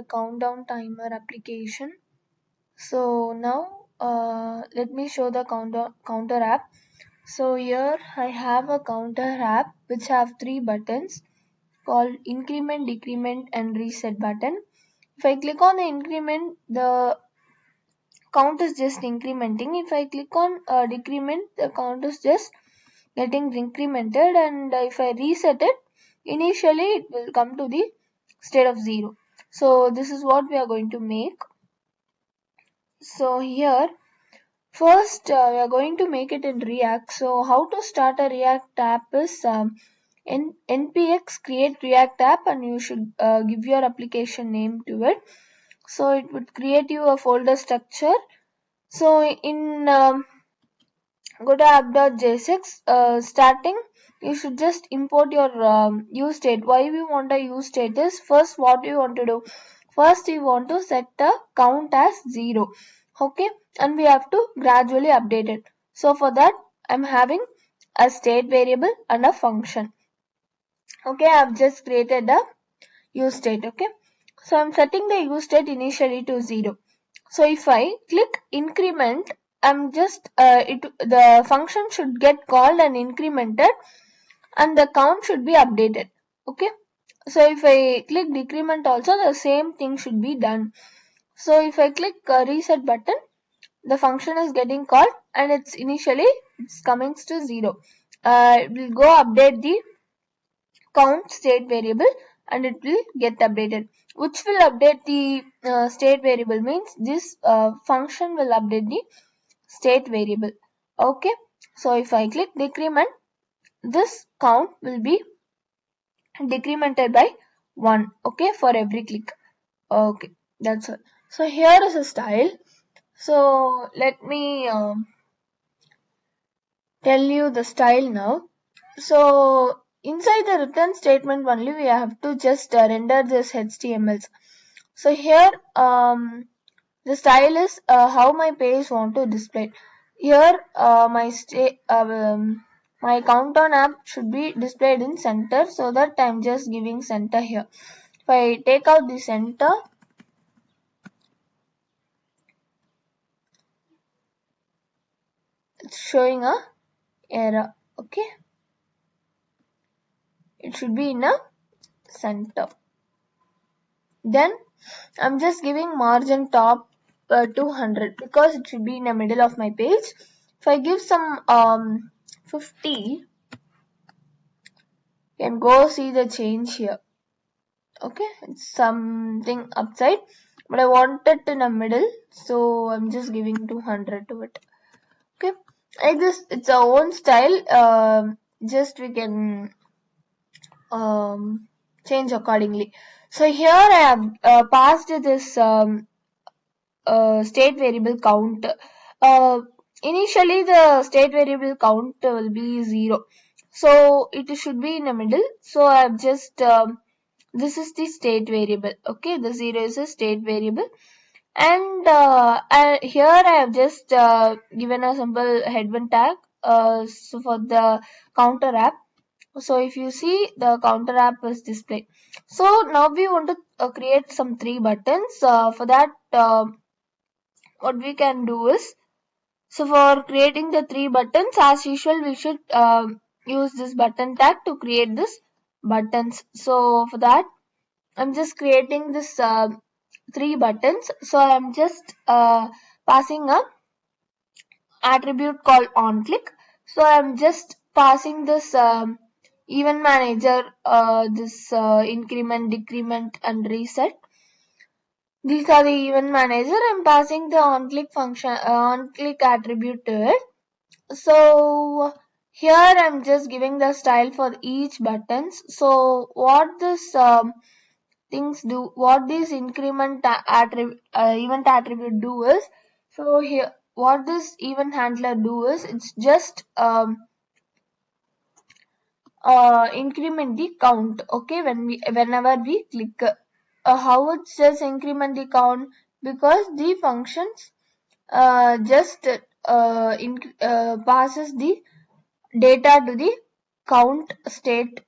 a countdown timer application. So now let me show the counter app. So here I have a counter app which have 3 buttons called increment, decrement and reset button. If I click on the increment, the count is just incrementing. If I click on decrement, the count is just getting incremented, and if I reset it, initially it will come to the state of 0. So this is what we are going to make. So here first we are going to make it in React. So how to start a React app is npx create React app, and you should give your application name to it. So it would create you a folder structure. So in go to app.jsx, starting you should just import your use state. Why we want a use state is, first what we want to do, first we want to set the count as 0, okay, and we have to gradually update it. So for that I'm having a state variable and a function. Okay, I've just created a use state. Okay, so I'm setting the use state initially to 0. So if I click increment, I'm just the function should get called and incremented, and the count should be updated. Okay, so if I click decrement also, the same thing should be done. So if I click reset button, the function is getting called and it's coming to 0. It will go update the count state variable and it will get updated. Which will update the state variable means this function will update the state variable. Okay, so if I click decrement, this count will be decremented by 1. Okay, for every click. Okay, that's all. So here is a style. So let me tell you the style now. So inside the return statement only we have to just render this HTML. So here the style is how my page want to display. Here my countdown app should be displayed in center, so that I'm just giving center here. If I take out the center, it's showing a error. Okay, it should be in a center. Then I'm just giving margin top 200 because it should be in the middle of my page. If I give some 50, you can go see the change here. Okay, it's something upside, but I want it in the middle, so I'm just giving 200 to it. Okay, like this, it's our own style. Just we can change accordingly. So here I have passed this state variable count. Initially the state variable count will be 0, so it should be in the middle. So I've just this is the state variable. Okay, the 0 is a state variable, and here I have just given a simple headwind tag so for the counter app. So if you see, the counter app is displayed. So now we want to create some 3 buttons. For that what we can do is, so for creating the 3 buttons, as usual we should use this button tag to create this buttons. So for that I'm just creating this 3 buttons. So I'm just passing a attribute called onClick. So I'm just passing this event manager, this increment, decrement and reset. These are the event manager. I'm passing the onClick function, onClick attribute to it. So here I'm just giving the style for each buttons. So what this things do, what this increment event attribute do is, so here what this event handler do is, it's just increment the count. Okay, whenever we click, how it says increment the count, because the functions just passes the data to the count state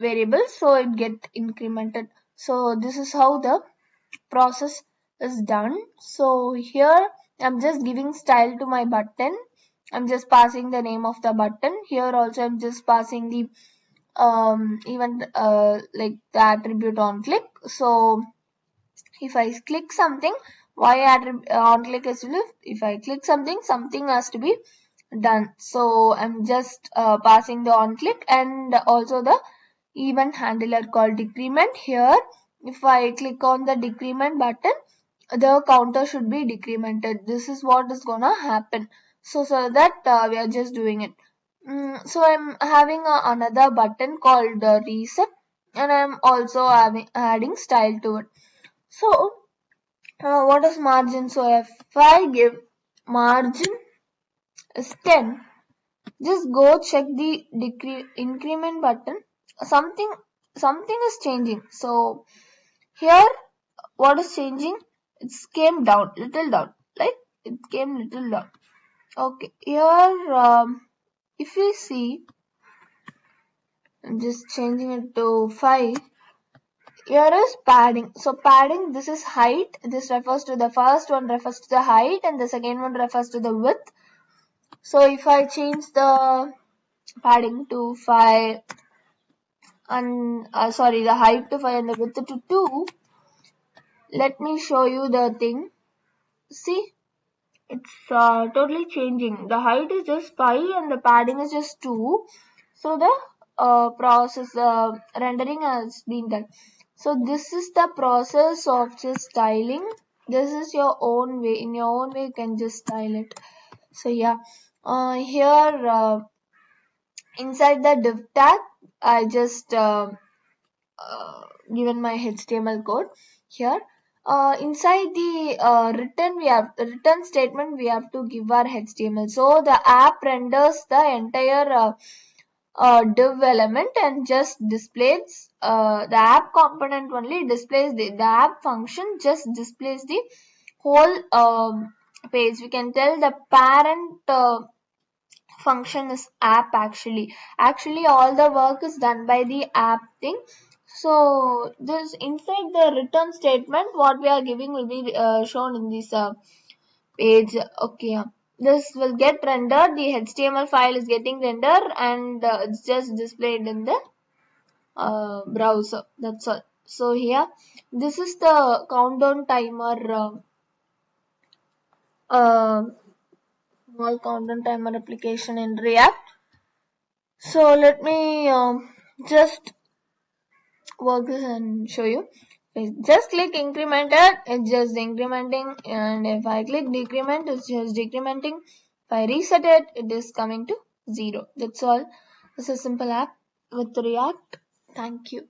variable, so it get incremented. So this is how the process is done. So here I'm just giving style to my button. I'm just passing the name of the button. Here also I'm just passing the even like the attribute on click. So if I click something, why on click is if I click something, something has to be done. So I'm just passing the on click and also the event handler called decrement. Here if I click on the decrement button, the counter should be decremented. This is what is gonna happen. So that we are just doing it. So I'm having another button called reset, and I'm also adding style to it. So what is margin? So if I give margin is 10, just go check the increment button. Something something is changing. So here what is changing? It came down, little down. Like it came little down. Okay, here if we see, I'm just changing it to 5. Here is padding. So padding, this is height. This refers to the first one refers to the height and the second one refers to the width. So if I change the padding to 5 and the height to 5 and the width to 2, let me show you the thing. See, it's totally changing. The height is just 5 and the padding is just 2. So the process rendering has been done. So this is the process of just styling. This is your own way. In your own way, you can just style it. So yeah, here inside the div tag, I just given my HTML code here. Inside the return statement, we have to give our HTML. So the app renders the entire div element and just displays the app component only displays the app function just displays the whole page. We can tell the parent function is app actually all the work is done by the app thing. So this inside the return statement what we are giving will be shown in this page. Okay, this will get rendered, the HTML file is getting rendered and it's just displayed in the browser. That's all. So here this is the countdown timer small countdown timer application in React. So let me just work this and show you. Just click incremented, it's just incrementing, and if I click decrement, it's just decrementing. If I reset it, it is coming to 0. That's all. It's a simple app with React. Thank you.